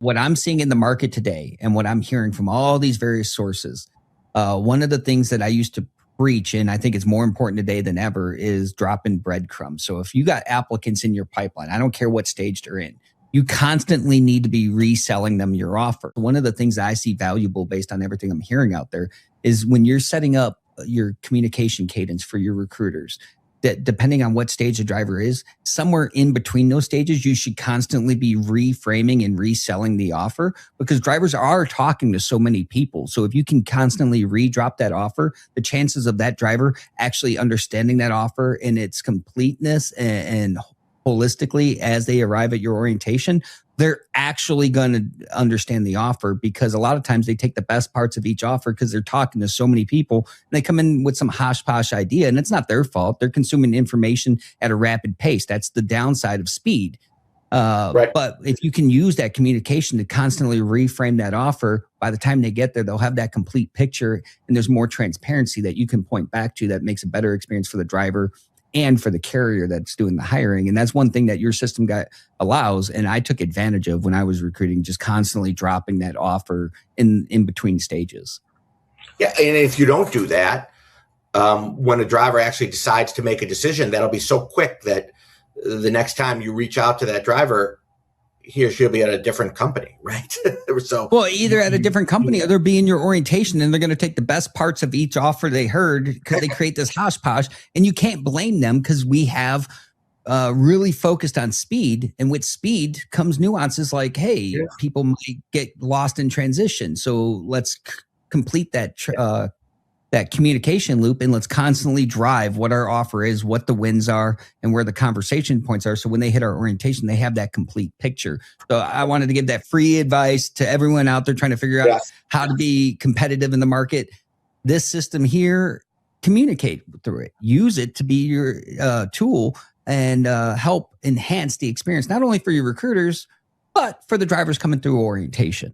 what I'm seeing in the market today and what I'm hearing from all these various sources, one of the things that I used to preach, and I think it's more important today than ever, is dropping breadcrumbs. So if you got applicants in your pipeline, I don't care what stage they're in, you constantly need to be reselling them your offer. One of the things that I see valuable based on everything I'm hearing out there is when you're setting up your communication cadence for your recruiters, that depending on what stage the driver is, somewhere in between those stages, you should constantly be reframing and reselling the offer, because drivers are talking to so many people. So if you can constantly redrop that offer, the chances of that driver actually understanding that offer in its completeness and holistically as they arrive at your orientation, they're actually going to understand the offer, because a lot of times they take the best parts of each offer because they're talking to so many people and they come in with some hosh posh idea, and it's not their fault. They're consuming information at a rapid pace. That's the downside of speed. Right. But if you can use that communication to constantly reframe that offer, by the time they get there, they'll have that complete picture, and there's more transparency that you can point back to that makes a better experience for the driver and for the carrier that's doing the hiring. And that's one thing that your system allows. And I took advantage of when I was recruiting, just constantly dropping that offer in between stages. Yeah. And if you don't do that, when a driver actually decides to make a decision, that'll be so quick that the next time you reach out to that driver, he or she'll be at a different company, right? So, well, either at a different company or they'll be in your orientation, and they're going to take the best parts of each offer they heard, because they create this hosh posh, and you can't blame them, because we have really focused on speed, and with speed comes nuances like, hey, people might get lost in transition. So let's complete that that communication loop, and let's constantly drive what our offer is, what the wins are, and where the conversation points are. So when they hit our orientation, they have that complete picture. So I wanted to give that free advice to everyone out there trying to figure out how to be competitive in the market. This system here, communicate through it. Use it to be your tool and help enhance the experience, not only for your recruiters, but for the drivers coming through orientation.